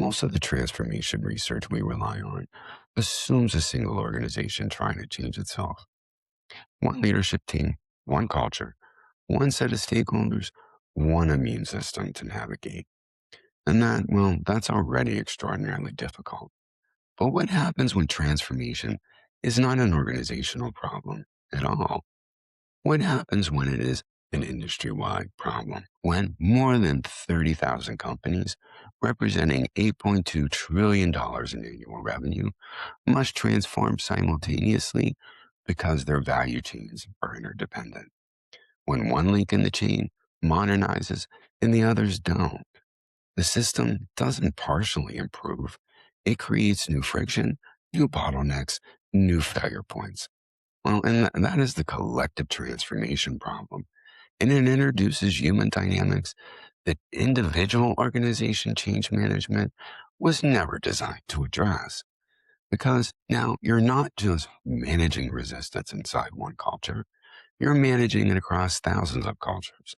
Most of the transformation research we rely on assumes a single organization trying to change itself. One leadership team, one culture, one set of stakeholders, one immune system to navigate. And that's already extraordinarily difficult. But what happens when transformation is not an organizational problem at all? What happens when it is an industry-wide problem? When more than 30,000 companies, representing $8.2 trillion in annual revenue, must transform simultaneously because their value chains are interdependent. When one link in the chain modernizes and the others don't, the system doesn't partially improve. It creates new friction, new bottlenecks, new failure points. Well, and that is the collective transformation problem. And it introduces human dynamics that individual organization change management was never designed to address. Because now you're not just managing resistance inside one culture, you're managing it across thousands of cultures,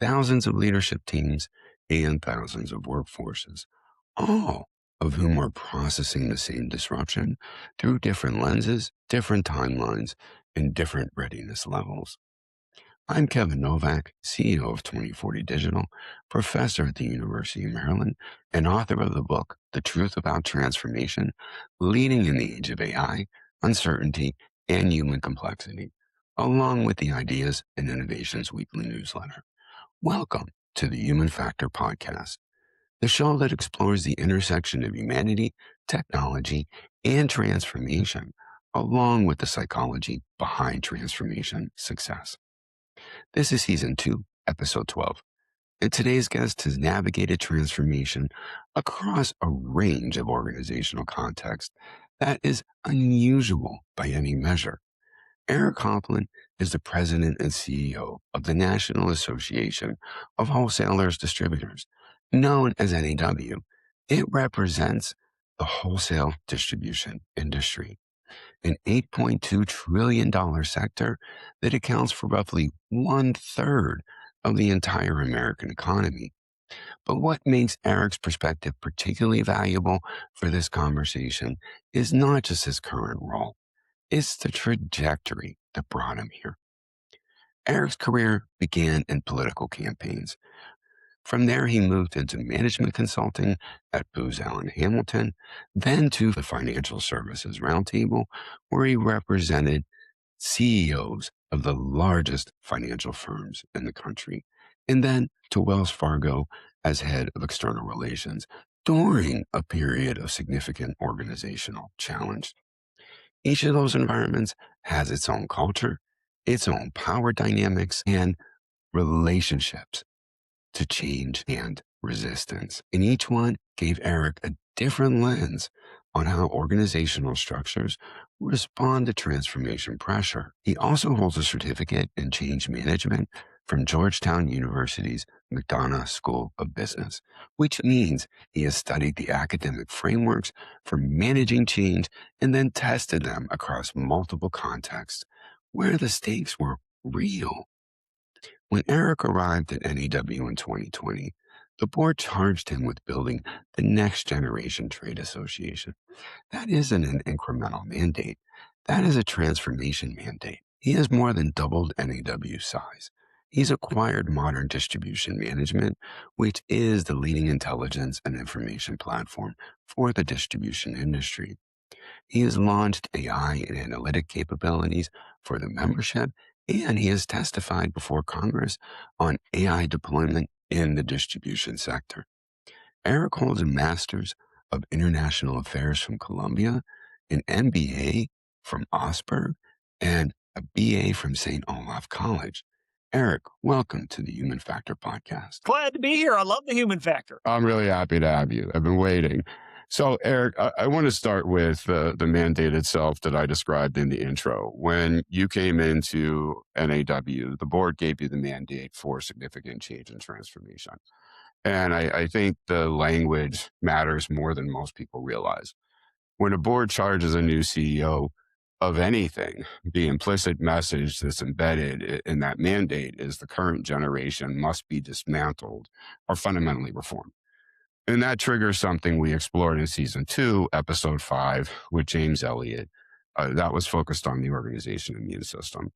thousands of leadership teams, and thousands of workforces, all of whom are processing the same disruption through different lenses, different timelines, and different readiness levels. I'm Kevin Novak, CEO of 2040 Digital, professor at the University of Maryland, and author of the book, The Truth About Transformation, Leading in the Age of AI, Uncertainty, and Human Complexity, along with the Ideas and Innovations Weekly newsletter. Welcome to the Human Factor Podcast, the show that explores the intersection of humanity, technology, and transformation, along with the psychology behind transformation success. This is Season 2, Episode 12, and today's guest has navigated transformation across a range of organizational contexts that is unusual by any measure. Eric Hoplin is the president and CEO of the National Association of Wholesalers-Distributors, known as NAW. It represents the wholesale distribution industry, an $8.2 trillion sector that accounts for roughly 1/3 of the entire American economy. But what makes Eric's perspective particularly valuable for this conversation is not just his current role, it's the trajectory that brought him here. Eric's career began in political campaigns. From there, he moved into management consulting at Booz Allen Hamilton, then to the Financial Services Roundtable, where he represented CEOs of the largest financial firms in the country, and then to Wells Fargo as head of external relations during a period of significant organizational challenge. Each of those environments has its own culture, its own power dynamics, and relationships to change and resistance. And each one gave Eric a different lens on how organizational structures respond to transformation pressure. He also holds a certificate in change management from Georgetown University's McDonough School of Business, which means he has studied the academic frameworks for managing change and then tested them across multiple contexts where the stakes were real. When Eric arrived at NAW in 2020, the board charged him with building the next generation trade association. That isn't an incremental mandate. That is a transformation mandate. He has more than doubled NAW's size. He's acquired Modern Distribution Management, which is the leading intelligence and information platform for the distribution industry. He has launched AI and analytic capabilities for the membership, and he has testified before Congress on AI deployment in the distribution sector. Eric holds a Master's of International Affairs from Columbia, an MBA from Augsburg, and a BA from St. Olaf College. Eric, welcome to the Human Factor Podcast. Glad to be here. I love the human factor. I'm really happy to have you. I've been waiting. So, Eric, I want to start with the mandate itself that I described in the intro. When you came into NAW, the board gave you the mandate for significant change and transformation. And I think the language matters more than most people realize. When a board charges a new CEO of anything, the implicit message that's embedded in that mandate is the current generation must be dismantled or fundamentally reformed. And that triggers something we explored in season 2, episode 5, with James Elliott. That was focused on the organization immune system.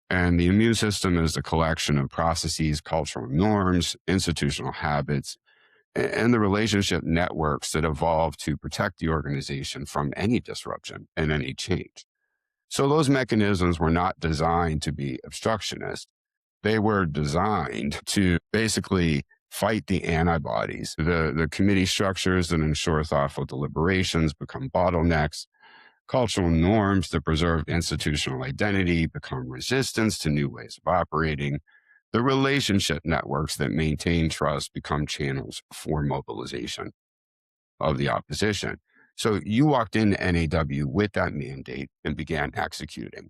And the immune system is a collection of processes, cultural norms, institutional habits, and the relationship networks that evolve to protect the organization from any disruption and any change. So those mechanisms were not designed to be obstructionist. They were designed to basically fight the antibodies. The committee structures that ensure thoughtful deliberations become bottlenecks. Cultural norms that preserve institutional identity become resistance to new ways of operating. The relationship networks that maintain trust become channels for mobilization of the opposition. So you walked into NAW with that mandate and began executing.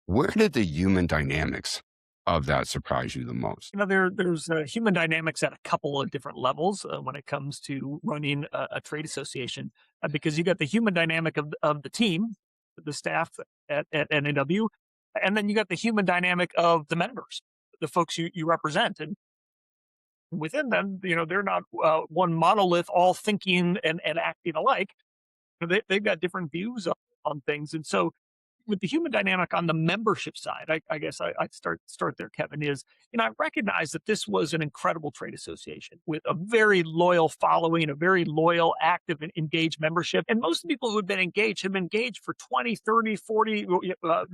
Where did the human dynamics of that surprise you the most? There's human dynamics at a couple of different levels when it comes to running a trade association, because you got the human dynamic of the team, the staff at NAW, and then you got the human dynamic of the members, the folks you represent. And within them, they're not one monolith, all thinking and acting alike. They've got different views on things. And so with the human dynamic on the membership side, I guess I'd start there, Kevin, is, I recognize that this was an incredible trade association with a very loyal following, a very loyal, active, and engaged membership. And most people who have been engaged for 20, 30, 40.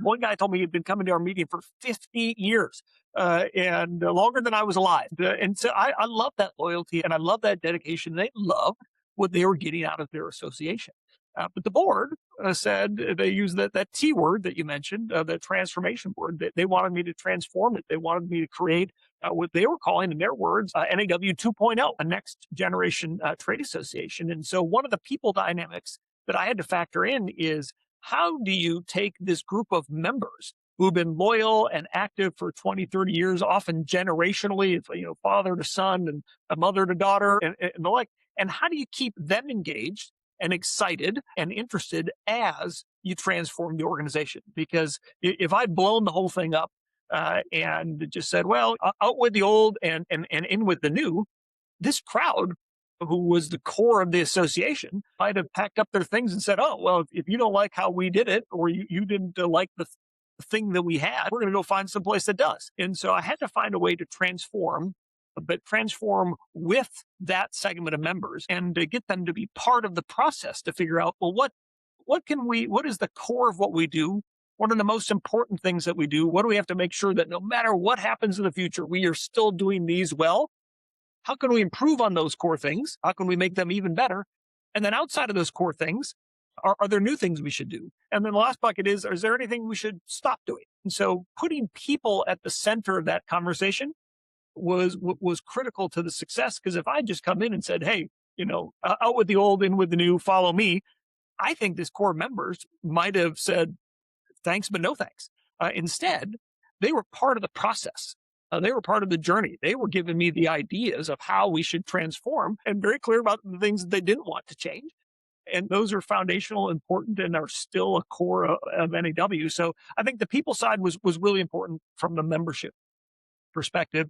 One guy told me he'd been coming to our meeting for 50 years. And longer than I was alive. And so I love that loyalty and I love that dedication. They loved what they were getting out of their association. But the board said they used that T word that you mentioned, the transformation word. They wanted me to transform it. They wanted me to create what they were calling, in their words, NAW 2.0, a next generation trade association. And so one of the people dynamics that I had to factor in is, how do you take this group of members who've been loyal and active for 20, 30 years, often generationally, father to son and a mother to daughter and the like, and how do you keep them engaged and excited and interested as you transform the organization? Because if I'd blown the whole thing up and just said, well, out with the old and in with the new, this crowd, who was the core of the association, might have packed up their things and said, oh, well, if you don't like how we did it, or you didn't like the thing that we had, we're going to go find someplace that does. And so I had to find a way to transform, but transform with that segment of members and to get them to be part of the process to figure out, well, what is the core of what we do? What are the most important things that we do? What do we have to make sure that no matter what happens in the future, we are still doing these well? How can we improve on those core things? How can we make them even better? And then outside of those core things, are there new things we should do? And then the last bucket is there anything we should stop doing? And so putting people at the center of that conversation was critical to the success. Because if I just come in and said, hey, out with the old, in with the new, follow me, I think this core members might have said, thanks, but no thanks. Instead, they were part of the process. They were part of the journey. They were giving me the ideas of how we should transform and very clear about the things that they didn't want to change. And those are foundational, important, and are still a core of NAW. So I think the people side was really important from the membership perspective.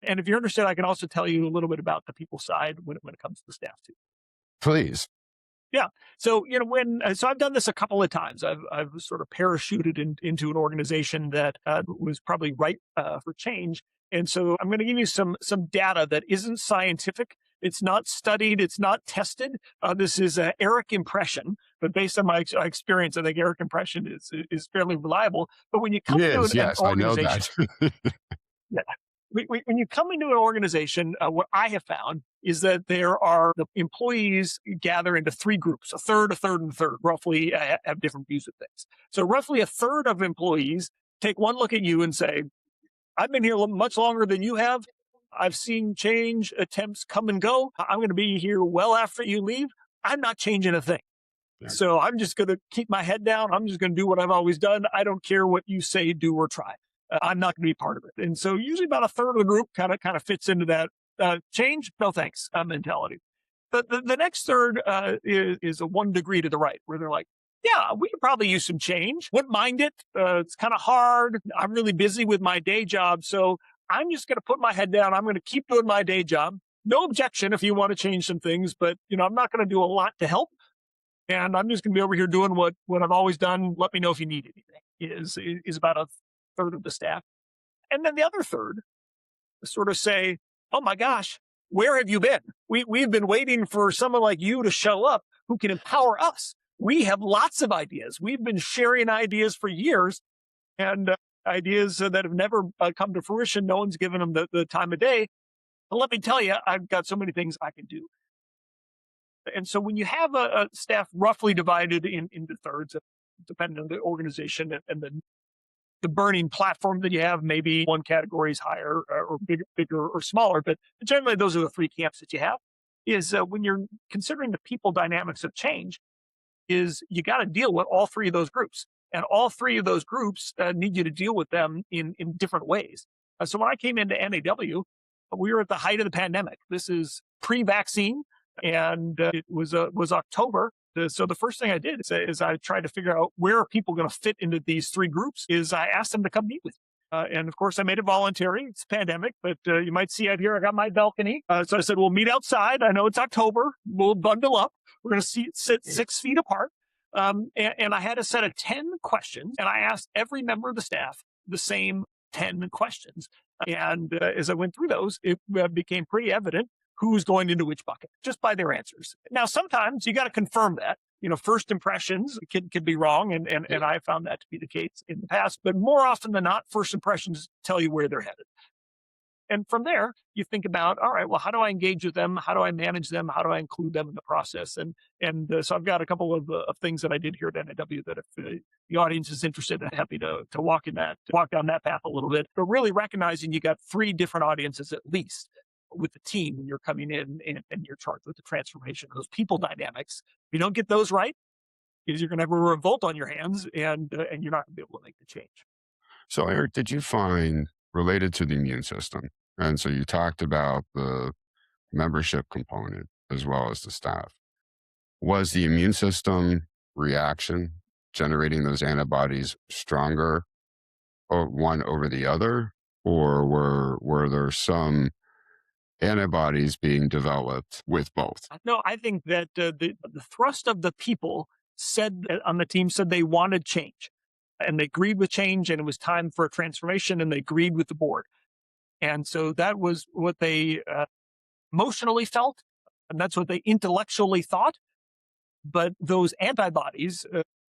And if you're interested, I can also tell you a little bit about the people side when it comes to the staff too. Please. Yeah. So, so I've done this a couple of times. I've sort of parachuted into an organization that was probably ripe for change. And so I'm going to give you some data that isn't scientific. It's not studied. It's not tested. This is an Eric impression, but based on my experience, I think Eric impression is fairly reliable. But when you come to an organization, I know that. yeah. When you come into an organization, what I have found is that the employees gather into three groups, a third, and a third, roughly have different views of things. So roughly a third of employees take one look at you and say, I've been here much longer than you have. I've seen change attempts come and go. I'm going to be here well after you leave. I'm not changing a thing. Yeah. So I'm just going to keep my head down. I'm just going to do what I've always done. I don't care what you say, do, or try. I'm not going to be part of it. And so usually about a third of the group kind of fits into that change, no thanks mentality. But the next third is a 1 degree to the right, where they're like, yeah, we could probably use some change. Wouldn't mind it. It's kind of hard. I'm really busy with my day job. So I'm just going to put my head down. I'm going to keep doing my day job. no objection if you want to change some things, but I'm not going to do a lot to help. And I'm just going to be over here doing what I've always done. Let me know if you need anything, is about a third of the staff. And then the other third sort of say, oh my gosh, where have you been? We've been waiting for someone like you to show up who can empower us. We have lots of ideas. We've been sharing ideas for years, and ideas that have never come to fruition. No one's given them the time of day. But let me tell you, I've got so many things I can do. And so when you have a staff roughly divided into thirds, depending on the organization and the burning platform that you have, maybe one category is higher or bigger or smaller, but generally those are the three camps that you have, is when you're considering the people dynamics of change, is you got to deal with all three of those groups. And all three of those groups need you to deal with them in different ways. So when I came into NAW, we were at the height of the pandemic. This is pre-vaccine, and it was October. So the first thing I did is I tried to figure out where are people going to fit into these three groups. Is I asked them to come meet with me. And of course, I made it voluntary. It's a pandemic, but you might see out here, I got my balcony. So I said, we'll meet outside. I know it's October. We'll bundle up. We're going to sit 6 feet apart. And I had a set of 10 questions, and I asked every member of the staff the same 10 questions. And as I went through those, it became pretty evident who's going into which bucket just by their answers. Now, sometimes you got to confirm that. First impressions can be wrong, and I found that to be the case in the past. But more often than not, first impressions tell you where they're headed. And from there, you think about, all right, well, how do I engage with them? How do I manage them? How do I include them in the process? And so I've got a couple of things that I did here at NAW that if the audience is interested, I'm happy to walk down that path a little bit. But really recognizing you got 3 different audiences at least with the team when you're coming in and you're charged with the transformation of those people dynamics. If you don't get those right, you're going to have a revolt on your hands, and you're not going to be able to make the change. So, Eric, did you find related to the immune system? And so you talked about the membership component as well as the staff. Was the immune system reaction generating those antibodies stronger or one over the other? Or were there some antibodies being developed with both? No, I think that the thrust of the people on the team said they wanted change, and they agreed with change, and it was time for a transformation, and they agreed with the board. And so that was what they emotionally felt, and that's what they intellectually thought. But those antibodies,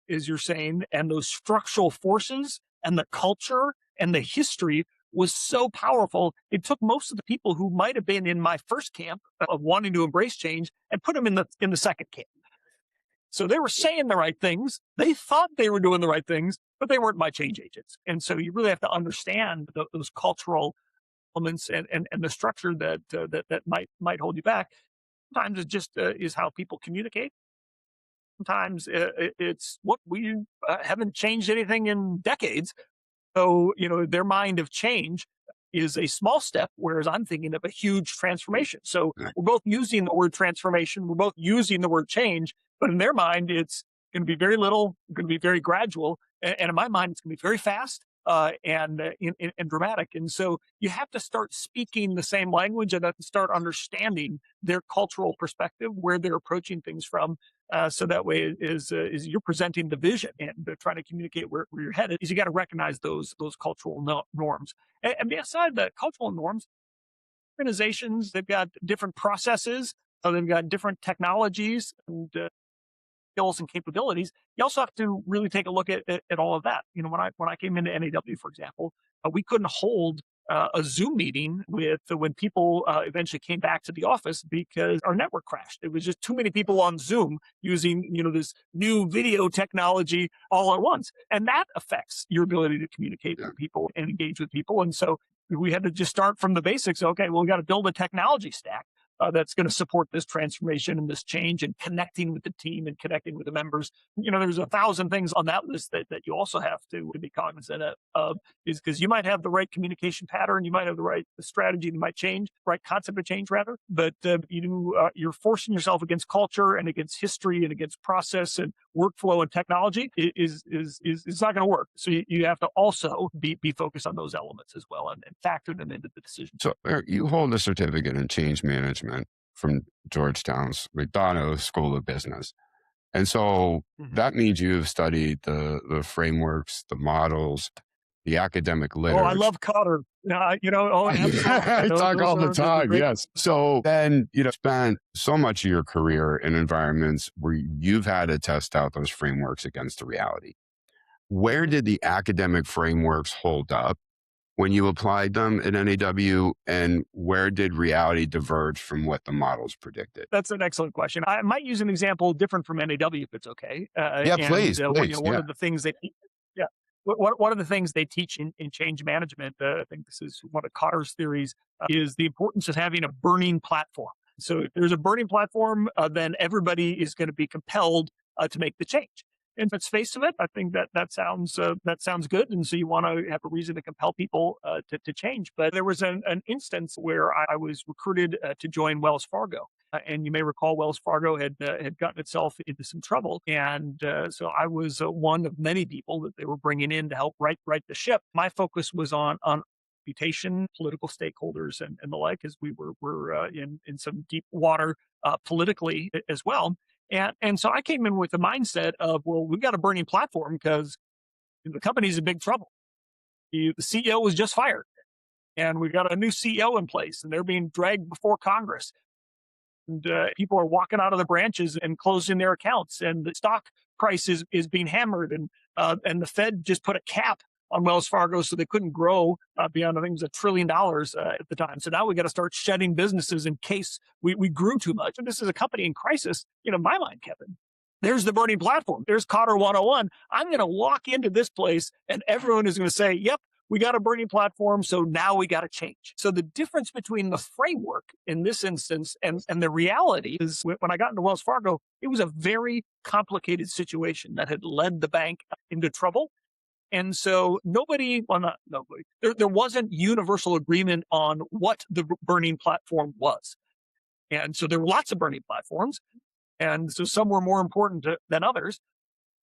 as you're saying, and those structural forces and the culture and the history was so powerful. It took most of the people who might have been in my first camp of wanting to embrace change and put them in the second camp. So they were saying the right things. They thought they were doing the right things, but they weren't my change agents. And so you really have to understand those cultural elements and the structure that might hold you back. Sometimes it just is how people communicate. Sometimes it's what we haven't changed anything in decades. So, their mind of change is a small step, whereas I'm thinking of a huge transformation. So we're both using the word transformation. We're both using the word change, but in their mind, it's going to be very little, going to be very gradual. And in my mind, it's going to be very fast and dramatic. And so you have to start speaking the same language and start understanding their cultural perspective, where they're approaching things from. So that way is you're presenting the vision and trying to communicate where you're headed. Is you got to recognize those cultural norms. And beside the cultural norms, organizations, they've got different processes, they've got different technologies and skills and capabilities. You also have to really take a look at all of that. When I came into NAW, for example, we couldn't hold a Zoom meeting when people eventually came back to the office because our network crashed. It was just too many people on Zoom using, this new video technology all at once. And that affects your ability to communicate with people and engage with people. And so we had to just start from the basics. Okay, well, we got to build a technology stack that's going to support this transformation and this change and connecting with the team and connecting with the members. There's 1,000 things on that list that you also have to be cognizant of, is because you might have the right communication pattern, you might have the right strategy that might change, right concept of change rather, but you're forcing yourself against culture and against history and against process and workflow and technology is not going to work. So you have to also be focused on those elements as well and factor them into the decision. So Eric, you hold a certificate in change management management from Georgetown's McDonough School of Business. And so that means you've studied the frameworks, the models, the academic Oh, I literature. love Cotter. Oh, absolutely. I talk all the time. great. Yes. So then, spent so much of your career in environments where you've had to test out those frameworks against the reality. Where did the academic frameworks hold up when you applied them at NAW, and where did reality diverge from what the models predicted? That's an excellent question. I might use an example different from NAW if it's okay. Yeah, please. One of the things they, yeah, one of the things they teach in change management, I think this is one of Cotter's theories, is the importance of having a burning platform. So if there's a burning platform, then everybody is going to be compelled to make the change. And let's face it, I think that sounds good, and so you want to have a reason to compel people to change. But there was an instance where I was recruited to join Wells Fargo, and you may recall Wells Fargo had gotten itself into some trouble, and so I was one of many people that they were bringing in to help right the ship. My focus was on reputation, political stakeholders, and the like, as we were in some deep water politically as well. And so I came in with the mindset of, well, we've got a burning platform because the company's in big trouble. The CEO was just fired, and we've got a new CEO in place, and they're being dragged before Congress. And people are walking out of the branches and closing their accounts, and the stock price is being hammered, and the Fed just put a cap on Wells Fargo so they couldn't grow beyond, I think it was $1 trillion at the time. So now we got to start shedding businesses in case we grew too much. And this is a company in crisis. In my mind, Kevin, there's the burning platform. There's Cotter 101. I'm going to walk into this place and everyone is going to say, yep, we got a burning platform, so now we got to change. So the difference between the framework in this instance and the reality is, when I got into Wells Fargo, it was a very complicated situation that had led the bank into trouble. And so not nobody, there wasn't universal agreement on what the burning platform was. And so there were lots of burning platforms. And so some were more important than others.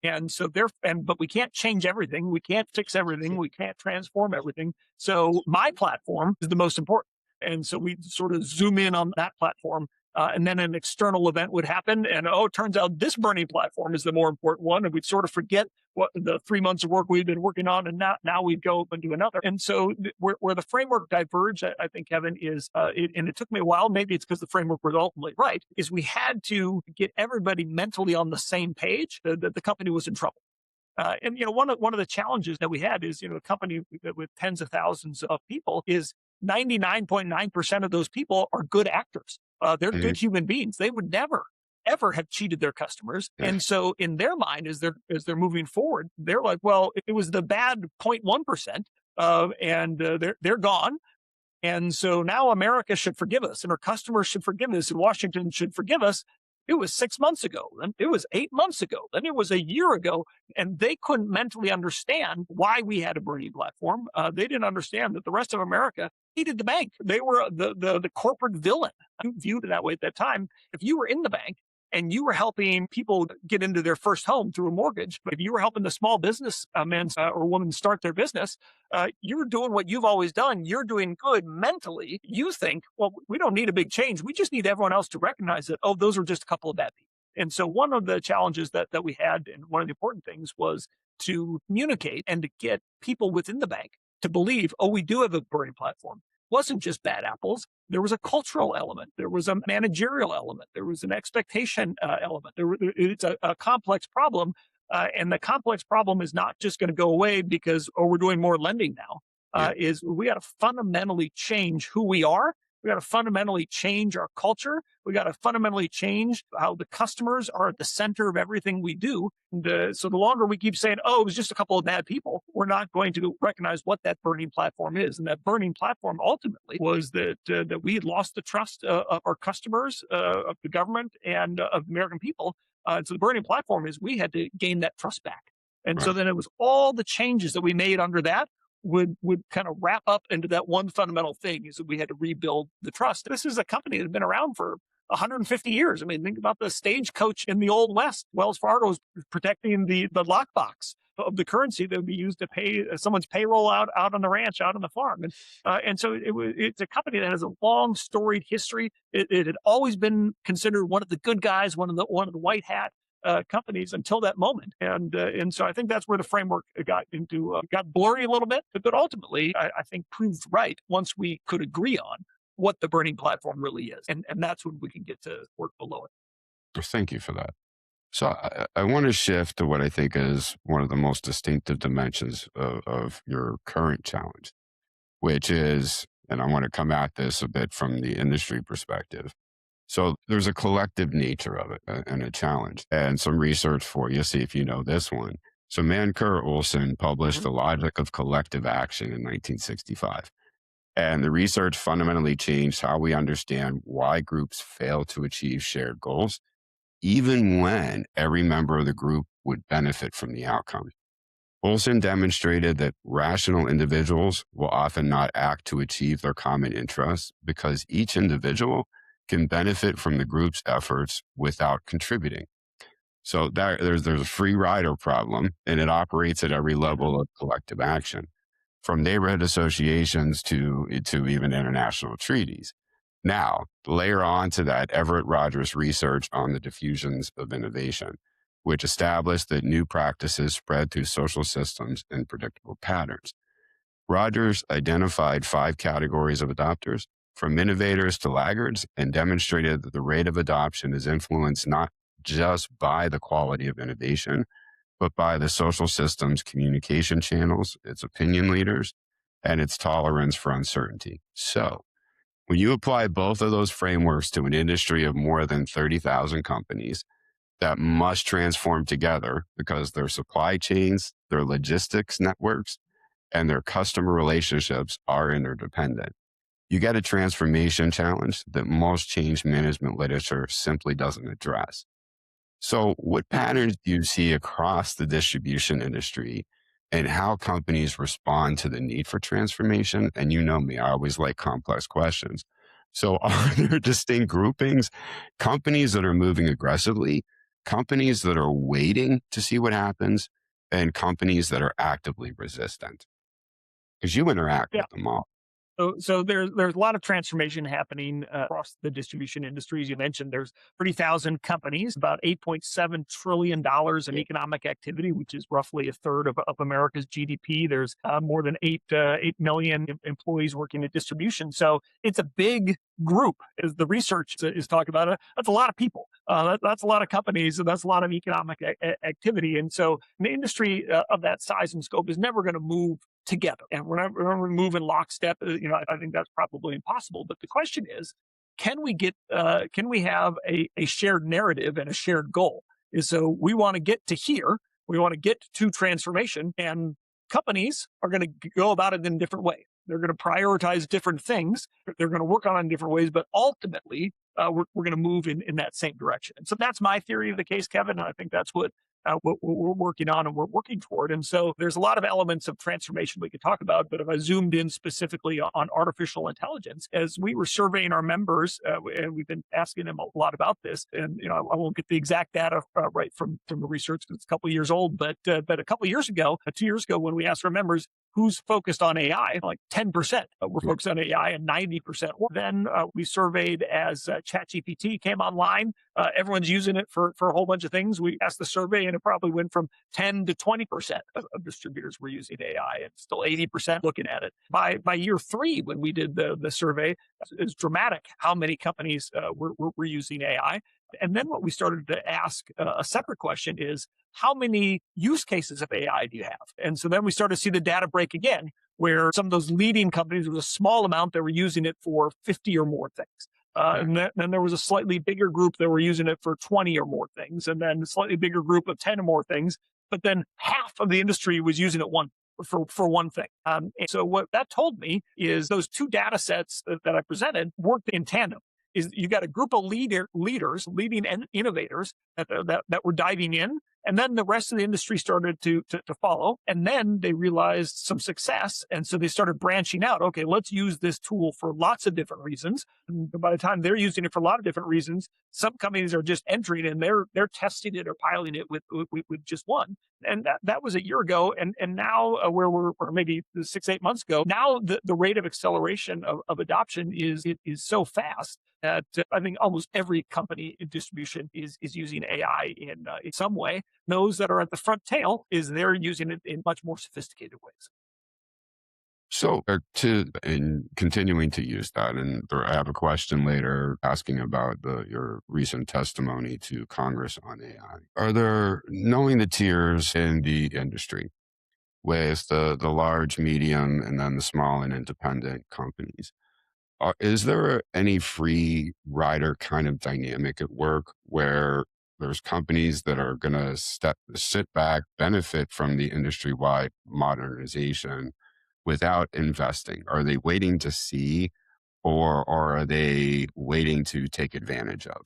And so but we can't change everything. We can't fix everything. We can't transform everything. So my platform is the most important. And so we sort of zoom in on that platform. And then an external event would happen. And it turns out this burning platform is the more important one. And we'd sort of forget what the 3 months of work we'd been working on. And now we'd go and do another. And so where the framework diverged, I think, Kevin, is, and it took me a while, maybe it's because the framework was ultimately right, is we had to get everybody mentally on the same page that the company was in trouble. And one of the challenges that we had is, a company with tens of thousands of people is 99.9% of those people are good actors. They're good human beings. They would never, ever have cheated their customers. And so in their mind, as they're moving forward, they're like, well, it was the bad 0.1%, and they're gone. And so now America should forgive us, and our customers should forgive us, and Washington should forgive us. It was 6 months ago, then it was 8 months ago, then it was a year ago, and they couldn't mentally understand why we had a burning platform. They didn't understand that the rest of America hated the bank. They were the corporate villain. I viewed it that way at that time. If you were in the bank and you were helping people get into their first home through a mortgage, but if you were helping the small business man or woman start their business, you're doing what you've always done. You're doing good mentally. You think, well, we don't need a big change. We just need everyone else to recognize that, those are just a couple of bad people. And so one of the challenges that we had, and one of the important things, was to communicate and to get people within the bank to believe, we do have a burning platform. It wasn't just bad apples. There was a cultural element. There was a managerial element. There was an expectation element. It's a complex problem. And the complex problem is not just going to go away because, we're doing more lending now. Is we got to fundamentally change who we are. We got to fundamentally change our culture. We got to fundamentally change how the customers are at the center of everything we do. And, so the longer we keep saying, it was just a couple of bad people, we're not going to recognize what that burning platform is. And that burning platform ultimately was that we had lost the trust of our customers, of the government, and of American people. So the burning platform is we had to gain that trust back. And so then it was all the changes that we made under that would kind of wrap up into that one fundamental thing, is that we had to rebuild the trust. This is a company that had been around for 150 years. I mean, think about the stagecoach in the Old West. Wells Fargo is protecting the lockbox. of the currency that would be used to pay someone's payroll out on the ranch, out on the farm. And so it's a company that has a long storied history. It had always been considered one of the good guys, one of the white hat companies until that moment. And so I think that's where the framework got blurry a little bit, but ultimately I think proved right once we could agree on what the burning platform really is. And that's when we can get to work below it. Thank you for that. So I want to shift to what I think is one of the most distinctive dimensions of your current challenge, which is, and I want to come at this a bit from the industry perspective. So there's a collective nature of it and a challenge, and some research for you, see if you know this one. So Manker Olson published Mhm. The Logic of Collective Action in 1965. And the research fundamentally changed how we understand why groups fail to achieve shared goals, even when every member of the group would benefit from the outcome. Olson demonstrated that rational individuals will often not act to achieve their common interests because each individual can benefit from the group's efforts without contributing. So there's a free rider problem, and it operates at every level of collective action, from neighborhood associations to even international treaties. Now, layer on to that Everett Rogers research on the diffusions of innovation, which established that new practices spread through social systems in predictable patterns. Rogers identified 5 categories of adopters, from innovators to laggards, and demonstrated that the rate of adoption is influenced not just by the quality of innovation, but by the social system's communication channels, its opinion leaders, and its tolerance for uncertainty. So, when you apply both of those frameworks to an industry of more than 30,000 companies that must transform together because their supply chains, their logistics networks, and their customer relationships are interdependent, you get a transformation challenge that most change management literature simply doesn't address. So, what patterns do you see across the distribution industry and how companies respond to the need for transformation? And you know me, I always like complex questions. So, are there distinct groupings? Companies that are moving aggressively, companies that are waiting to see what happens, and companies that are actively resistant? Because you interact Yeah. with them all. So there's a lot of transformation happening across the distribution industry. As you mentioned, there's 30,000 companies, about $8.7 trillion in economic activity, which is roughly a third of America's GDP. There's more than 8 million employees working in distribution. So it's a big group, as the research is talking about. That's a lot of people. That's a lot of companies, and that's a lot of economic activity. And so an industry of that size and scope is never going to move together. And we're not going to move in lockstep. I think that's probably impossible. But the question is, can we have a shared narrative and a shared goal? Is so we want to get to here, we want to get to transformation, and companies are going to go about it in a different way. They're going to prioritize different things. They're going to work on it in different ways, but ultimately, we're going to move in that same direction. And so that's my theory of the case, Kevin. And I think that's what we're working on and we're working toward. And so there's a lot of elements of transformation we could talk about. But if I zoomed in specifically on artificial intelligence, as we were surveying our members, and we've been asking them a lot about this, and I won't get the exact data right from the research because it's a couple of years old, but a couple of years ago, 2 years ago, when we asked our members who's focused on AI, like 10% were focused on AI and 90% were. Then we surveyed as ChatGPT came online. Everyone's using it for a whole bunch of things. We asked the survey, and it probably went from 10 to 20% of distributors were using AI, and still 80% looking at it. By year 3, when we did the survey, it's dramatic how many companies were using AI. And then what we started to ask a separate question is, how many use cases of AI do you have? And so then we started to see the data break again, where some of those leading companies, there was a small amount that were using it for 50 or more things. And then there was a slightly bigger group that were using it for 20 or more things, and then a slightly bigger group of 10 or more things. But then half of the industry was using it for one thing. And so what that told me is those two data sets that I presented worked in tandem. Is you got a group of leaders, leading innovators that were diving in, And then the rest of the industry started to follow. And then they realized some success. And so they started branching out. Okay, let's use this tool for lots of different reasons. And by the time they're using it for a lot of different reasons, some companies are just entering and they're testing it or piloting it with just one. And that was a year ago. And now where we're, or maybe 6, 8 months ago, now the rate of acceleration of adoption is so fast that I think almost every company in distribution is using AI in some way. Those that are at the front tail is they're using it in much more sophisticated ways. So, in continuing to use that, and I have a question later asking about your recent testimony to Congress on AI. Are there, knowing the tiers in the industry, with the large, medium, and then the small and independent companies, is there any free rider kind of dynamic at work where there's companies that are going to sit back, benefit from the industry wide modernization without investing? Are they waiting to see, or are they waiting to take advantage of?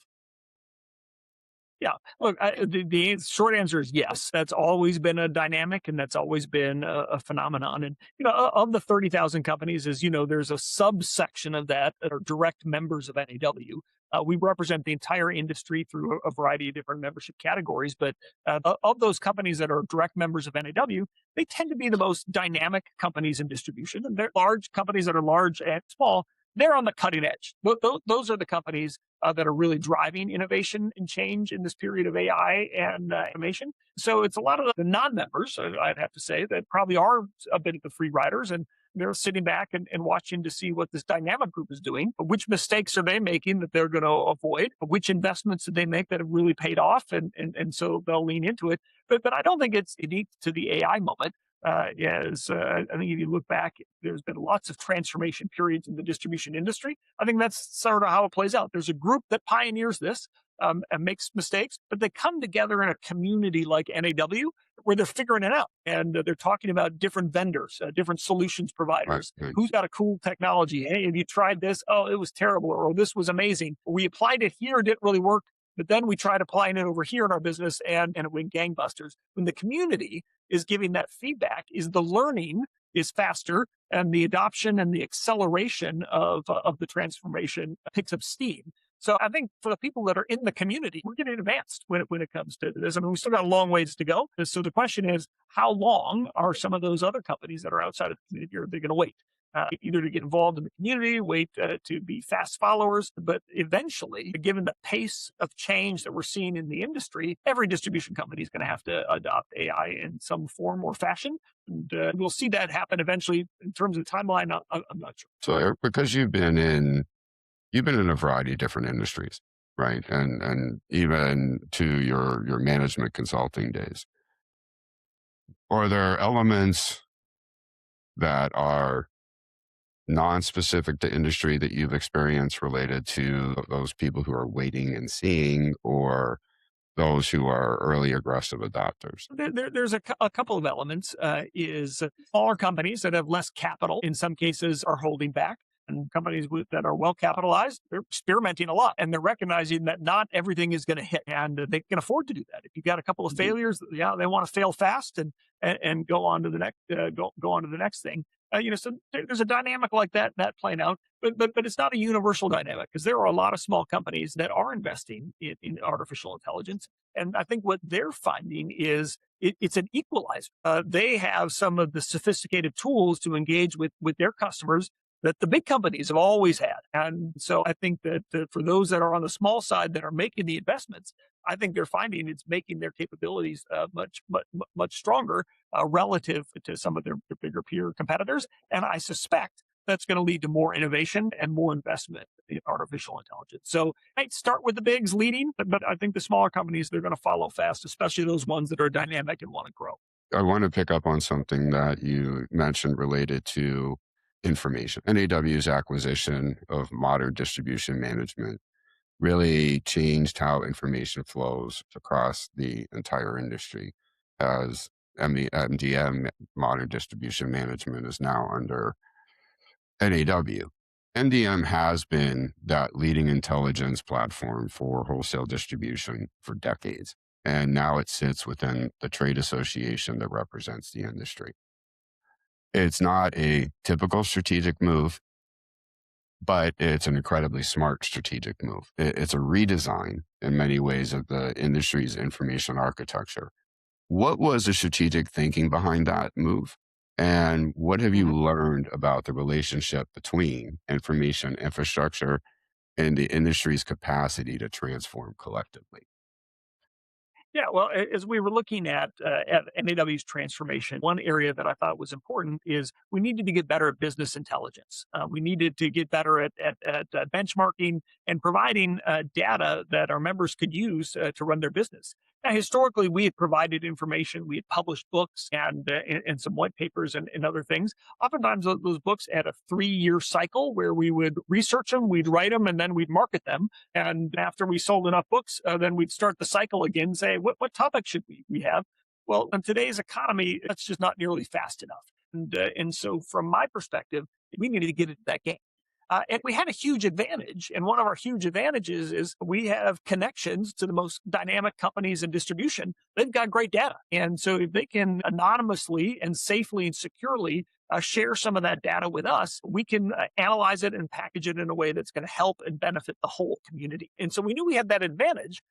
Yeah. Look, the short answer is yes. That's always been a dynamic, and that's always been a phenomenon. And of the 30,000 companies, as you know, there's a subsection of that are direct members of NAW. We represent the entire industry through a variety of different membership categories, but of those companies that are direct members of NAW, they tend to be the most dynamic companies in distribution. And they're large companies that are large and small. They're on the cutting edge. Those are the companies that are really driving innovation and change in this period of AI and automation. So it's a lot of the non-members, I'd have to say, that probably are a bit of the free riders, and they're sitting back and watching to see what this dynamic group is doing. Which mistakes are they making that they're going to avoid? Which investments did they make that have really paid off? And so they'll lean into it. But I don't think it's unique to the AI moment. Yes, I think if you look back, there's been lots of transformation periods in the distribution industry. I think that's sort of how it plays out. There's a group that pioneers this and makes mistakes, but they come together in a community like NAW where they're figuring it out, and they're talking about different vendors, different solutions providers. Right. Who's got a cool technology? Hey, have you tried this? Oh, it was terrible, or this was amazing. We applied it here, it didn't really work. But then we tried applying it over here in our business, and it went gangbusters. When the community is giving that feedback, is the learning is faster, and the adoption and the acceleration of the transformation picks up steam. So I think for the people that are in the community, we're getting advanced when it comes to this. I mean, we still got a long ways to go. So the question is, how long are some of those other companies that are outside of the community, are they going to wait? Either to get involved in the community, wait to be fast followers, but eventually, given the pace of change that we're seeing in the industry, every distribution company is going to have to adopt AI in some form or fashion. And we'll see that happen eventually. In terms of timeline, I'm not sure. So, Eric, because you've been in a variety of different industries, right? And even to your management consulting days, are there elements that are non-specific to industry that you've experienced related to those people who are waiting and seeing, or those who are early aggressive adopters? There's a couple of elements. Is smaller companies that have less capital, in some cases, are holding back. And companies that are well capitalized, they're experimenting a lot, and they're recognizing that not everything is going to hit, and they can afford to do that. If you've got a couple of failures, yeah, they want to fail fast and go on to the next go on to the next thing. So there's a dynamic like that playing out, but it's not a universal dynamic, because there are a lot of small companies that are investing in artificial intelligence, and I think what they're finding is it's an equalizer. They have some of the sophisticated tools to engage with their customers that the big companies have always had. And so I think that for those that are on the small side that are making the investments, I think they're finding it's making their capabilities much stronger relative to some of their bigger peer competitors. And I suspect that's going to lead to more innovation and more investment in artificial intelligence. So I'd start with the bigs leading, but I think the smaller companies, they're going to follow fast, especially those ones that are dynamic and want to grow. I want to pick up on something that you mentioned related to information. NAW's acquisition of Modern Distribution Management really changed how information flows across the entire industry, as MDM, Modern Distribution Management, is now under NAW. MDM has been that leading intelligence platform for wholesale distribution for decades. And now it sits within the trade association that represents the industry. It's not a typical strategic move, but it's an incredibly smart strategic move. It's a redesign in many ways of the industry's information architecture. What was the strategic thinking behind that move? And what have you Mhm. learned about the relationship between information infrastructure and the industry's capacity to transform collectively? Yeah, well, as we were looking at NAW's transformation, one area that I thought was important is we needed to get better at business intelligence. We needed to get better at benchmarking and providing data that our members could use to run their business. Now, historically, we had provided information, we had published books and some white papers and other things. Oftentimes, those books had a 3-year cycle where we would research them, we'd write them, and then we'd market them. And after we sold enough books, then we'd start the cycle again, say, what topic should we have? Well, in today's economy, that's just not nearly fast enough. And so, from my perspective, we needed to get into that game. And we had a huge advantage. And one of our huge advantages is we have connections to the most dynamic companies in distribution. They've got great data. And so if they can anonymously and safely and securely share some of that data with us, we can analyze it and package it in a way that's going to help and benefit the whole community. And so we knew we had that advantage.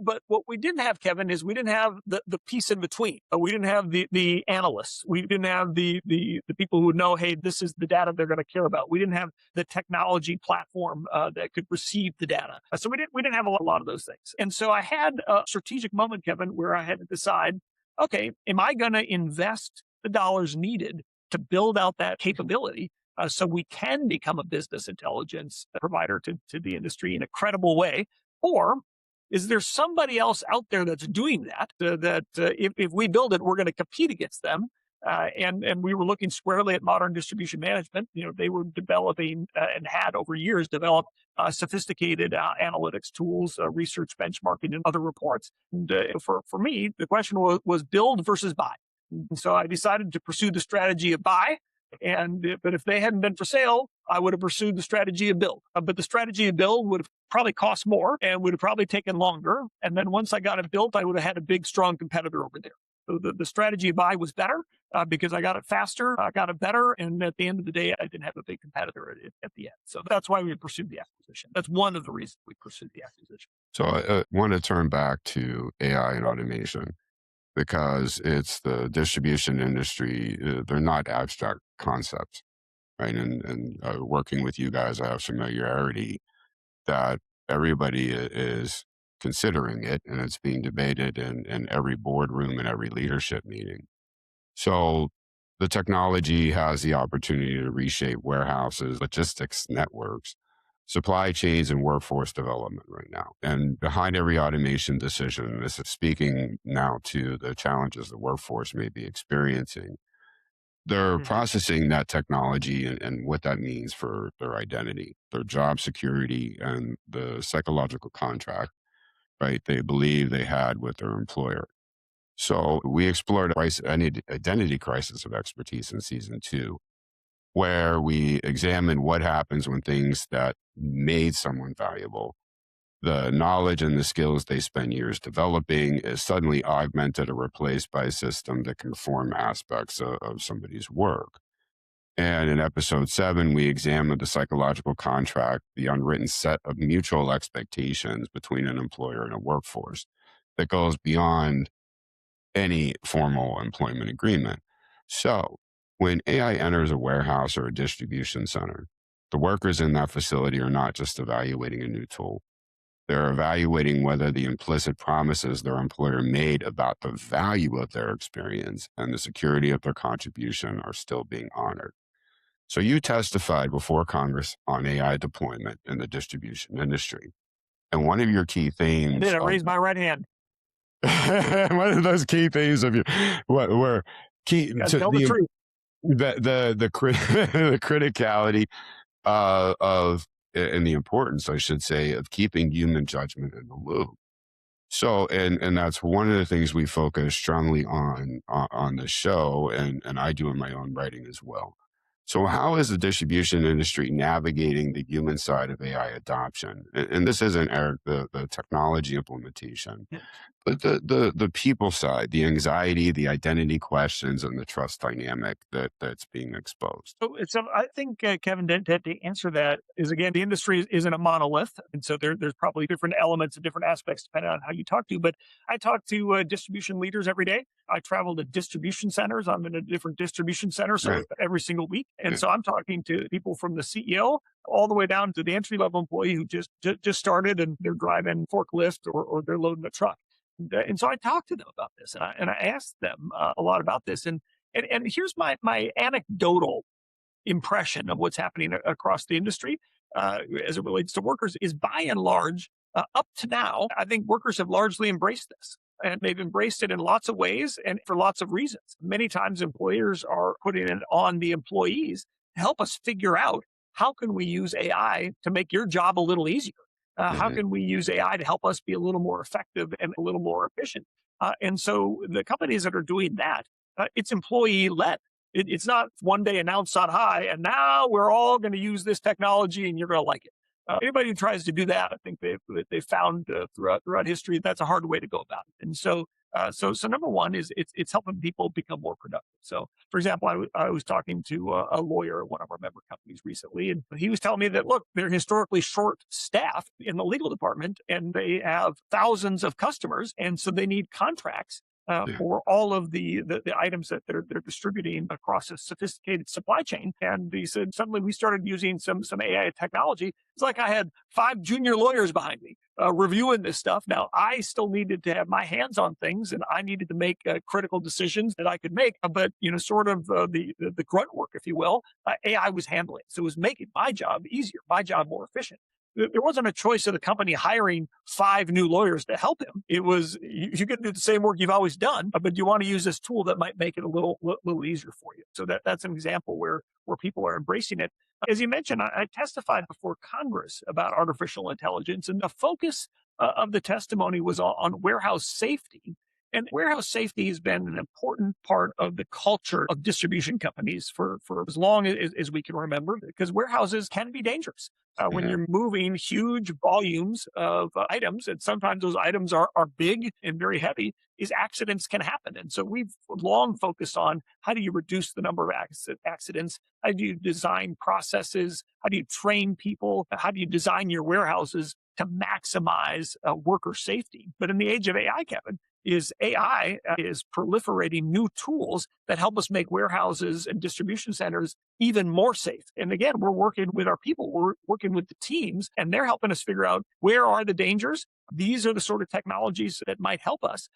But what we didn't have, Kevin, is we didn't have the piece in between. We didn't have the analysts. We didn't have the people who would know, hey, this is the data they're going to care about. We didn't have the technology platform that could receive the data. So we didn't have a lot of those things. And so I had a strategic moment, Kevin, where I had to decide, okay, am I going to invest the dollars needed to build out that capability so we can become a business intelligence provider to the industry in a credible way? Or is there somebody else out there that's doing that? If we build it, we're going to compete against them. And we were looking squarely at modern distribution management. You know, they were developing and had over years developed sophisticated analytics tools, research benchmarking, and other reports. And for me, the question was build versus buy. And so I decided to pursue the strategy of buy. But if they hadn't been for sale, I would have pursued the strategy of build. But the strategy of build would have probably cost more and would have probably taken longer. And then once I got it built, I would have had a big, strong competitor over there. So the strategy of buy was better because I got it faster, I got it better. And at the end of the day, I didn't have a big competitor at the end. So that's why we pursued the acquisition. That's one of the reasons we pursued the acquisition. So I want to turn back to AI and automation because it's the distribution industry. They're not abstract concepts, right? And working with you guys, I have familiarity that everybody is considering it and it's being debated in every boardroom and every leadership meeting. So the technology has the opportunity to reshape warehouses, logistics networks, supply chains, and workforce development right now. And behind every automation decision, this is speaking now to the challenges the workforce may be experiencing. They're Mhm. processing that technology and what that means for their identity, their job security, and the psychological contract, right? They believe they had with their employer. So we explored an identity crisis of expertise in season 2, where we examined what happens when things that made someone valuable, the knowledge and the skills they spend years developing, is suddenly augmented or replaced by a system that can perform aspects of somebody's work. And in episode 7, we examined the psychological contract, the unwritten set of mutual expectations between an employer and a workforce that goes beyond any formal employment agreement. So, when AI enters a warehouse or a distribution center, the workers in that facility are not just evaluating a new tool. They're evaluating whether the implicit promises their employer made about the value of their experience and the security of their contribution are still being honored. So, you testified before Congress on AI deployment in the distribution industry. And one of your key I themes did. I of raised my right hand. one of those key themes of your what were key Got to to tell the truth. the criticality of and the importance, I should say, of keeping human judgment in the loop. So, and that's one of the things we focus strongly on the show, and I do in my own writing as well. So, how is the distribution industry navigating the human side of AI adoption? And this isn't Eric, the technology implementation, But the people side, the anxiety, the identity questions, and the trust dynamic that's being exposed. So I think, Kevin, to answer that is, again, the industry isn't a monolith. And so there's probably different elements and different aspects depending on how you talk to. But I talk to distribution leaders every day. I travel to distribution centers. I'm in a different distribution center, so Right. every single week. And Yeah. so I'm talking to people from the CEO all the way down to the entry level employee who just started and they're driving forklift or they're loading a truck. And so I talked to them about this, and I asked them a lot about this. And here's my anecdotal impression of what's happening across the industry as it relates to workers is, by and large, up to now, I think workers have largely embraced this. And they've embraced it in lots of ways and for lots of reasons. Many times employers are putting it on the employees to help us figure out, how can we use AI to make your job a little easier? How Mhm. can we use AI to help us be a little more effective and a little more efficient? And so the companies that are doing that, it's employee led. It's not one day announced on high, and now we're all going to use this technology and you're going to like it. Anybody who tries to do that, I think they've found throughout history, that's a hard way to go about it. And so number one is it's helping people become more productive. So, for example, I was talking to a lawyer at one of our member companies recently, and he was telling me that, look, they're historically short staffed in the legal department, and they have thousands of customers, and so they need contracts Yeah. for all of the items that they're distributing across a sophisticated supply chain. And he said, suddenly we started using some AI technology. It's like I had 5 junior lawyers behind me reviewing this stuff. Now I still needed to have my hands on things, and I needed to make critical decisions that I could make. But sort of the grunt work, if you will, AI was handling. So it was making my job easier, my job more efficient. There wasn't a choice of the company hiring 5 new lawyers to help him. It was, you can do the same work you've always done, but you want to use this tool that might make it a little easier for you. So that's an example where people are embracing it. As you mentioned, I testified before Congress about artificial intelligence, and the focus of the testimony was on warehouse safety. And warehouse safety has been an important part of the culture of distribution companies for as long as we can remember, because warehouses can be dangerous when Yeah. you're moving huge volumes of items, and sometimes those items are big and very heavy, is accidents can happen. And so we've long focused on, how do you reduce the number of accidents? How do you design processes? How do you train people? How do you design your warehouses to maximize worker safety? But in the age of AI, Kevin, is AI is proliferating new tools that help us make warehouses and distribution centers even more safe. And again, we're working with our people, we're working with the teams, and they're helping us figure out, where are the dangers. These are the sort of technologies that might help us.